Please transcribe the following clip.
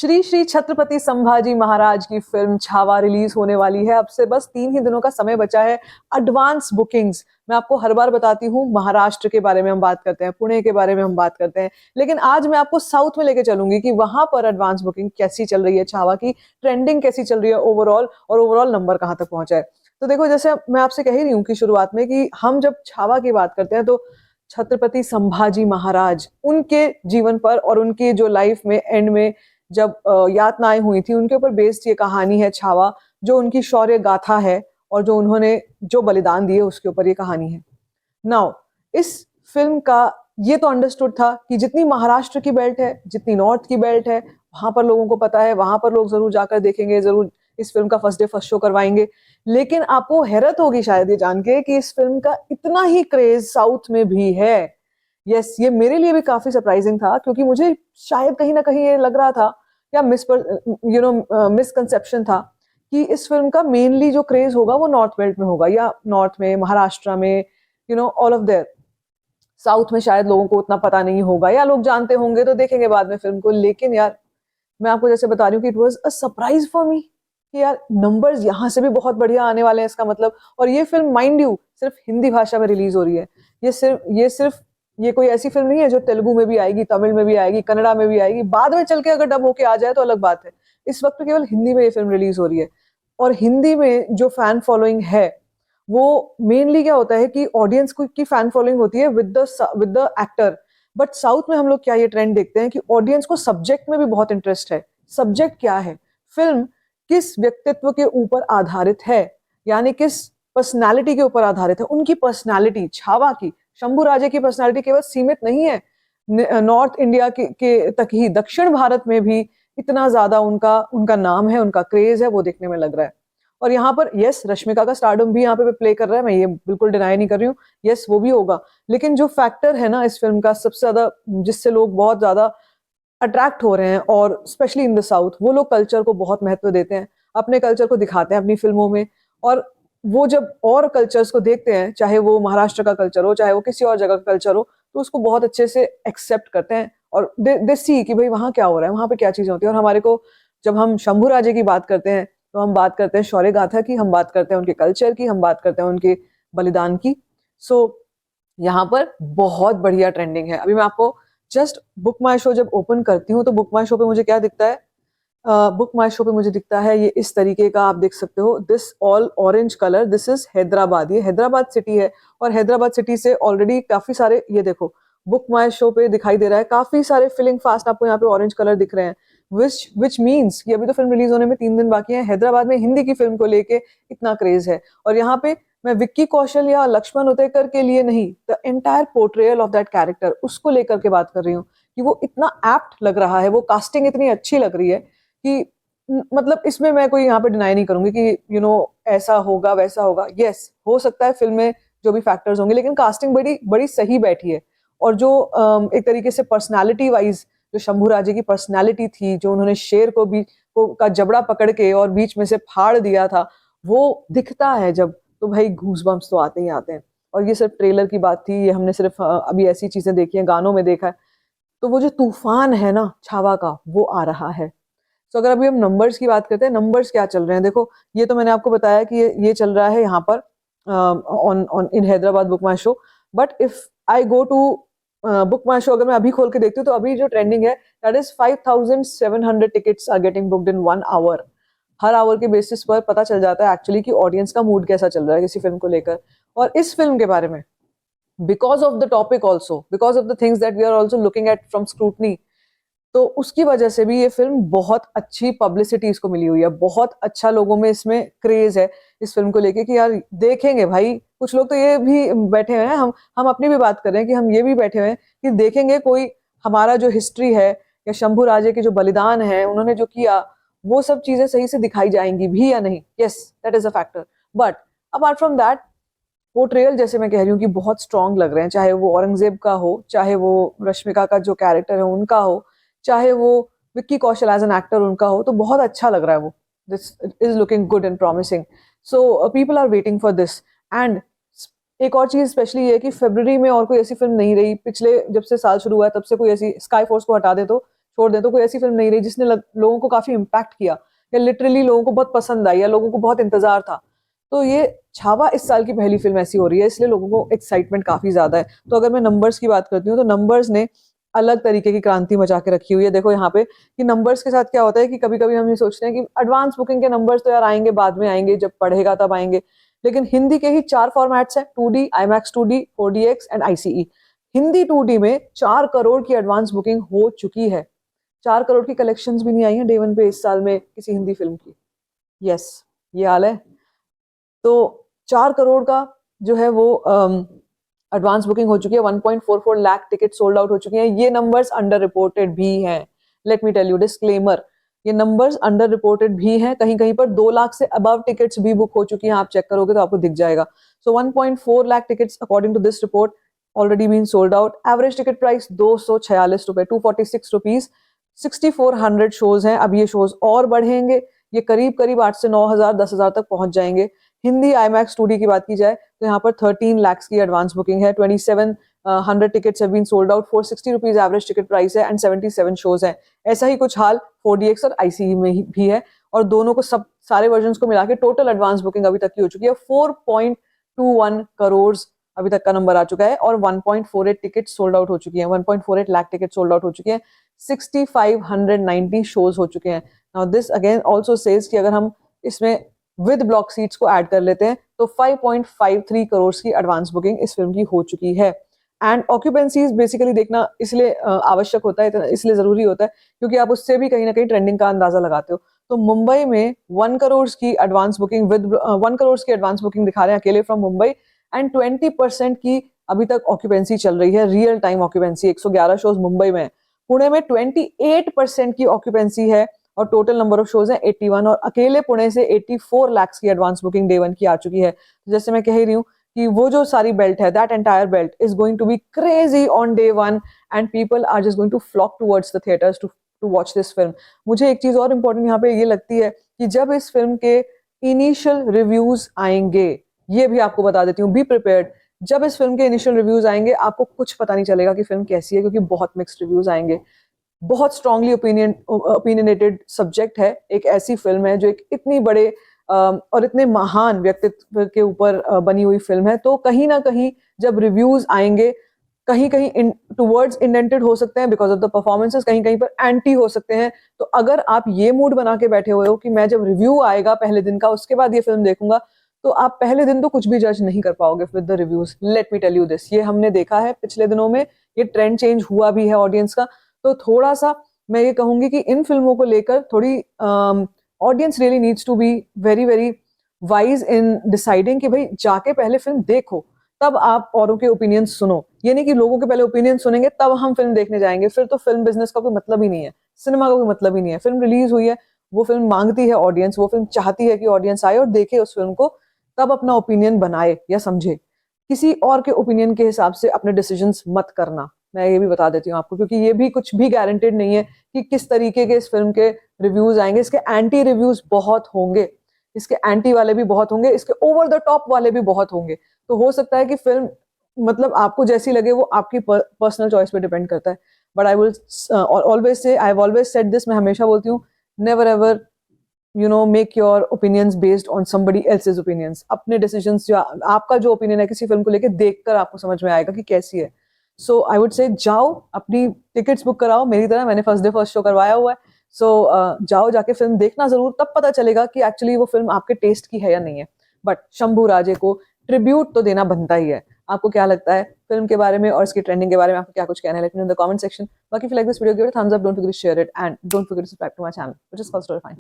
श्री श्री छत्रपति संभाजी महाराज की film Chhaava release होने वाली है। अब से बस 3 ही दिनों का समय बचा है। एडवांस बुकिंग्स, मैं आपको हर बार बताती हूँ, महाराष्ट्र के बारे में हम बात करते हैं, पुणे के बारे में हम बात करते हैं, लेकिन आज मैं आपको साउथ में लेके चलूंगी कि वहां पर एडवांस बुकिंग कैसी चल रही है, छावा की ट्रेंडिंग कैसी चल रही है ओवरऑल, और ओवरऑल नंबर कहाँ तक पहुंचा है। तो देखो, जैसे मैं आपसे कह ही रही हूँ कि शुरुआत में कि हम जब छावा की बात करते हैं तो छत्रपति संभाजी महाराज, उनके जीवन पर और उनकी जो लाइफ में एंड में जब यातनाएं हुई थी, उनके ऊपर बेस्ड ये कहानी है छावा, जो उनकी शौर्य गाथा है और जो उन्होंने जो बलिदान दिए उसके ऊपर ये कहानी है। नाउ इस फिल्म का ये तो अंडरस्टूड था कि जितनी महाराष्ट्र की बेल्ट है, जितनी नॉर्थ की बेल्ट है, वहां पर लोगों को पता है, वहां पर लोग जरूर जाकर देखेंगे, जरूर इस फिल्म का फर्स्ट डे फर्स्ट शो करवाएंगे। लेकिन आपको हैरत होगी शायद ये जान के कि इस फिल्म का इतना ही क्रेज साउथ में भी है। यस, ये मेरे लिए भी काफी सरप्राइजिंग था, क्योंकि मुझे शायद कहीं ना कहीं ये लग रहा था या मिसकंसेप्शन था कि इस फिल्म का मेनली जो क्रेज होगा वो नॉर्थ बेल्ट में होगा, या नॉर्थ में, महाराष्ट्र में, ऑल ऑफ देयर। साउथ में शायद लोगों को उतना पता नहीं होगा, या लोग जानते होंगे तो देखेंगे बाद में फिल्म को। लेकिन यार, मैं आपको जैसे बता रही हूँ कि it was a surprise for me कि यार नंबर्स यहाँ से भी बहुत बढ़िया आने वाले हैं इसका मतलब। और ये फिल्म माइंड यू सिर्फ हिंदी भाषा में रिलीज हो रही है। ये कोई ऐसी फिल्म नहीं है जो तेलुगु में भी आएगी, तमिल में भी आएगी, कन्नड़ा में भी आएगी, बाद में चल के अगर डब होके आ जाए तो अलग बात है। इस वक्त केवल हिंदी में ये फिल्म रिलीज हो रही है। और हिंदी में जो फैन फॉलोइंग है वो मेनली क्या होता है कि ऑडियंस की फैन फॉलोइंग होती है with the actor. But south में हम लोग क्या ये ट्रेंड देखते हैं कि ऑडियंस को सब्जेक्ट में भी बहुत इंटरेस्ट है। सब्जेक्ट क्या है? फिल्म किस व्यक्तित्व के ऊपर आधारित है, यानी किस पर्सनालिटी के ऊपर आधारित है। उनकी पर्सनालिटी, छावा की, शंभू राजे की पर्सनालिटी केवल सीमित नहीं है नॉर्थ इंडिया के तक ही, दक्षिण भारत में भी इतना ज्यादा उनका उनका नाम है, उनका क्रेज है, वो देखने में लग रहा है। और यहाँ पर यस, रश्मिका का स्टारडम भी यहाँ पे प्ले कर रहा है, मैं ये बिल्कुल डिनाई नहीं कर रही हूँ, यस वो भी होगा। लेकिन जो फैक्टर है ना इस फिल्म का सबसे ज्यादा, जिससे लोग बहुत ज्यादा अट्रैक्ट हो रहे हैं, और स्पेशली इन द साउथ, वो लोग कल्चर को बहुत महत्व देते हैं, अपने कल्चर को दिखाते हैं अपनी फिल्मों में। और वो जब और कल्चर्स को देखते हैं, चाहे वो महाराष्ट्र का कल्चर हो, चाहे वो किसी और जगह का कल्चर हो, तो उसको बहुत अच्छे से एक्सेप्ट करते हैं और दे सी कि भाई वहाँ क्या हो रहा है, वहाँ पे क्या चीजें होती है। और हमारे को, जब हम शंभू राजे की बात करते हैं तो हम बात करते हैं शौर्य गाथा की, हम बात करते हैं उनके कल्चर की, हम बात करते हैं उनके बलिदान की। सो यहाँ पर बहुत बढ़िया ट्रेंडिंग है। अभी मैं आपको जस्ट बुक माई शो जब ओपन करती हूँ तो बुक माई शो पे मुझे क्या दिखता है? बुक माई शो पे मुझे दिखता है ये इस तरीके का, आप देख सकते हो, this all orange colour, this is Hyderabad. ये हैदराबाद सिटी है, और हैदराबाद सिटी से ऑलरेडी काफी सारे, ये देखो बुक माई शो पे दिखाई दे रहा है, काफी सारे फिलिंग फास्ट आपको यहाँ पे ऑरेंज कलर दिख रहे हैं, विच मीन्स कि अभी तो फिल्म रिलीज होने में 3 दिन बाकी है। हैदराबाद में हिंदी की फिल्म को लेके इतना क्रेज है। और यहाँ पे मैं विक्की कौशल या लक्ष्मण उतेकर के लिए नहीं, the entire portrayal of that character, उसको लेकर के बात कर रही हूँ कि वो इतना एप्ट लग रहा है, वो कास्टिंग इतनी अच्छी लग रही है कि मतलब इसमें मैं कोई यहाँ पे डिनाई नहीं करूंगी कि ऐसा होगा वैसा होगा। यस, हो सकता है फिल्म में जो भी फैक्टर्स होंगे, लेकिन कास्टिंग बड़ी बड़ी सही बैठी है। और जो एक तरीके से पर्सनालिटी वाइज जो शंभू राजे की पर्सनालिटी थी, जो उन्होंने शेर का जबड़ा पकड़ के और बीच में से फाड़ दिया था, वो दिखता है जब, तो भाई घूस बम्स तो आते ही आते हैं। और ये सिर्फ ट्रेलर की बात थी, ये हमने सिर्फ अभी ऐसी चीजें देखी हैं, गानों में देखा है। तो वो जो तूफान है ना छावा का, वो आ रहा है। तो अगर अभी हम नंबर्स की बात करते हैं, नंबर्स क्या चल रहे हैं, देखो ये तो मैंने आपको बताया कि ये चल रहा है यहाँ पर on on in Hyderabad BookMyShow. But if I go to BookMyShow, अगर मैं अभी खोल के देखती हूँ तो अभी जो ट्रेंडिंग है that is 5700 tickets are getting booked in 1 hour. हर आवर के बेसिस पर पता चल जाता है एक्चुअली कि ऑडियंस का मूड कैसा चल रहा है किसी फिल्म को लेकर। और इस फिल्म के बारे में, because of the topic also, because of the things that we are also looking at from scrutiny, तो उसकी वजह से भी ये फिल्म बहुत अच्छी पब्लिसिटी इसको मिली हुई है, बहुत अच्छा लोगों में इसमें क्रेज है इस फिल्म को लेके कि यार देखेंगे भाई। कुछ लोग तो ये भी बैठे हुए हैं, हम अपनी भी बात कर रहे हैं कि हम ये भी बैठे हुए हैं कि देखेंगे कोई हमारा जो हिस्ट्री है, या शंभू राजे के जो बलिदान है, उन्होंने जो किया, वो सब चीजें सही से दिखाई जाएंगी भी या नहीं। Yes, that is a factor. But apart from that, portrayal जैसे मैं कह रही हूँ कि बहुत स्ट्रांग लग रहे हैं, चाहे वो औरंगजेब का हो, चाहे वो रश्मिका का जो कैरेक्टर है उनका हो, चाहे वो Vicky Kaushal as an actor उनका हो, तो बहुत अच्छा लग रहा है वो। This is looking good and promising. So people are waiting for this. And एक और चीज स्पेशली ये है कि फरवरी में और कोई ऐसी फिल्म नहीं रही, पिछले जब से साल शुरू हुआ है तब से कोई ऐसी, स्काई फोर्स को हटा दे तो छोड़ दें तो कोई ऐसी फिल्म नहीं रही जिसने लोगों को काफी इम्पैक्ट किया या लिटरली लोगों को बहुत पसंद आई या लोगों को बहुत इंतजार था। तो ये छावा इस साल की पहली फिल्म ऐसी हो रही है, इसलिए लोगों को एक्साइटमेंट काफी ज्यादा है। तो अगर मैं नंबर्स की बात करती हूँ तो नंबर्स ने अलग तरीके की क्रांति मचा के रखी हुई है। देखो यहाँ पे कि नंबर्स के साथ क्या होता है कि कभी कभी हम ये सोचते हैं कि एडवांस बुकिंग के नंबर्स तो यार आएंगे बाद में आएंगे, जब पढ़ेगा तब आएंगे। लेकिन हिंदी के ही 4 फॉर्मेट्स हैं, 2D, IMAX 2D, 4DX and ICE। Hindi 2D में 4 करोड़ की एडवांस बुकिंग हो चुकी है। 4 करोड़ की कलेक्शंस भी नहीं आई है डे वन पे इस साल में किसी हिंदी फिल्म की। यस, ये हाल है। तो 4 करोड़ का जो है वो एडवांस बुकिंग हो चुकी है। 1.44 लाख टिकट सोल्ड आउट हो चुके हैं। ये नंबर्स अंडर रिपोर्टेड भी हैं, let me tell you, disclaimer, ये नंबर्स अंडर रिपोर्टेड भी हैं। कहीं कहीं पर 2 लाख से अबव टिकट्स भी बुक हो चुकी हैं, आप चेक करोगे तो आपको दिख जाएगा। So 1.4 lakh tickets according to this report already been sold out. Average ticket price 246 रुपए, 246 रुपीज। 6400 शोज हैं, अब ये शोज और बढ़ेंगे, ये करीब करीब 8 से 9,000 10,000 तक पहुंच जाएंगे। हिंदी IMAX 2D की बात की जाए तो यहाँ पर 13 लाख की एडवांस बुकिंग है। 2700 tickets have been sold out, 460 rupees average ticket price है एंड 77 शोज हैं। ऐसा ही कुछ हाल 4DX और ICE में भी है, और दोनों को सब सारे वर्जन को मिला के टोटल एडवांस बुकिंग अभी तक की हो चुकी है 4.21 करोड़ अभी तक का नंबर आ चुका है, और 1.48 टिकट सोल्ड आउट हो चुकी है, 1.48 लाख टिकट सोल्ड आउट हो चुके हैं। 6590 शोज हो चुके हैं। Now this again also says कि अगर हम इसमें विद ब्लॉक सीट्स को ऐड कर लेते हैं तो 5.53 करोड़ की एडवांस बुकिंग इस फिल्म की हो चुकी है। एंड ऑक्यूपेंसीज बेसिकली देखना इसलिए आवश्यक होता है, इसलिए जरूरी होता है क्योंकि आप उससे भी कहीं ना कहीं ट्रेंडिंग का अंदाजा लगाते हो। तो मुंबई में 1 करोड़ की एडवांस बुकिंग विद 1 करोड़ की एडवांस बुकिंग दिखा रहे हैं अकेले फ्रॉम मुंबई, एंड 20% की अभी तक ऑक्यूपेंसी चल रही है, real time occupancy. 111 shows Mumbai में, पुणे में 28% की ऑक्यूपेंसी है और टोटल नंबर ऑफ शोज है 81, और अकेले पुणे से 84 लाख की एडवांस बुकिंग डे वन की आ चुकी है। जैसे मैं कह रही हूँ कि वो जो सारी बेल्ट है, that entire belt is going to be crazy on day one, and people are just going to flock towards the theatres to watch this film. मुझे एक चीज और इंपॉर्टेंट यहाँ पे ये लगती है कि जब इस फिल्म के इनिशियल रिव्यूज आएंगे, ये भी आपको बता देती हूँ, बी प्रिपेयर्ड, जब इस फिल्म के इनिशियल रिव्यूज आएंगे आपको कुछ पता नहीं चलेगा कि फिल्म कैसी है, क्योंकि बहुत मिक्स्ड रिव्यूज आएंगे। बहुत स्ट्रांगली ओपिनियनेटेड सब्जेक्ट है, एक ऐसी फिल्म है जो एक इतनी बड़े और इतने महान व्यक्तित्व के ऊपर बनी हुई फिल्म है। तो कहीं ना कहीं जब रिव्यूज आएंगे, कहीं कहीं टुवर्ड्स इंडेंटेड हो सकते हैं बिकॉज ऑफ द परफॉर्मेंसेस, कहीं कहीं पर एंटी हो सकते हैं। तो अगर आप ये मूड बना के बैठे हुए हो कि मैं जब रिव्यू आएगा पहले दिन का उसके बाद ये फिल्म देखूंगा, तो आप पहले दिन तो कुछ भी जज नहीं कर पाओगे with the reviews. Let me tell you this, ये हमने देखा है पिछले दिनों में, ये ट्रेंड चेंज हुआ भी है ऑडियंस का। तो थोड़ा सा मैं ये कहूंगी कि इन फिल्मों को लेकर थोड़ी audience really needs to be very very wise in deciding कि भाई जाके पहले फिल्म देखो, तब आप औरों के ओपिनियन सुनो। ये नहीं कि लोगों के पहले ओपिनियन सुनेंगे तब हम फिल्म देखने जाएंगे, फिर तो फिल्म बिजनेस का कोई मतलब ही नहीं है, सिनेमा का कोई मतलब ही नहीं है। फिल्म रिलीज हुई है, वो फिल्म मांगती है ऑडियंस, वो फिल्म चाहती है कि ऑडियंस आए और देखे उस फिल्म को, तब अपना ओपिनियन बनाए या समझे। किसी और के ओपिनियन के हिसाब से अपने डिसीजंस मत करना, मैं ये भी बता देती हूँ आपको, क्योंकि ये भी कुछ भी गारंटेड नहीं है कि किस तरीके के इस फिल्म के रिव्यूज आएंगे। इसके एंटी रिव्यूज बहुत होंगे, इसके एंटी वाले भी बहुत होंगे, इसके ओवर द टॉप वाले भी बहुत होंगे। तो हो सकता है कि फिल्म मतलब आपको जैसी लगे, वो आपकी पर्सनल चॉइस पे डिपेंड करता है। But I will always say, I have always said this, मैं हमेशा बोलती हूँ, never ever make your opinions based on somebody else's opinions. अपने डिसीजंस, जो आपका जो ओपिनियन है किसी फिल्म को लेकर, देखकर आपको समझ में आएगा कि कैसी है। सो आई वुड से जाओ अपनी टिकट्स बुक कराओ, मेरी तरह, मैंने फर्स्ट डे फर्स्ट शो करवाया हुआ है। सो जाओ, जाके फिल्म देखना जरूर, तब पता चलेगा कि एक्चुअली वो फिल्म आपके टेस्ट की है या नहीं है। बट शंभू राजे को ट्रिब्यूट तो देना बनता ही है। आपको क्या लगता है फिल्म के बारे में और इसकी ट्रेंडिंग के बारे में, आपको क्या कुछ कहना है, let me know in the comment section. बाकी if you like this video, give it a thumbs up, don't forget to share it and don't forget to subscribe to my channel which is called story fine.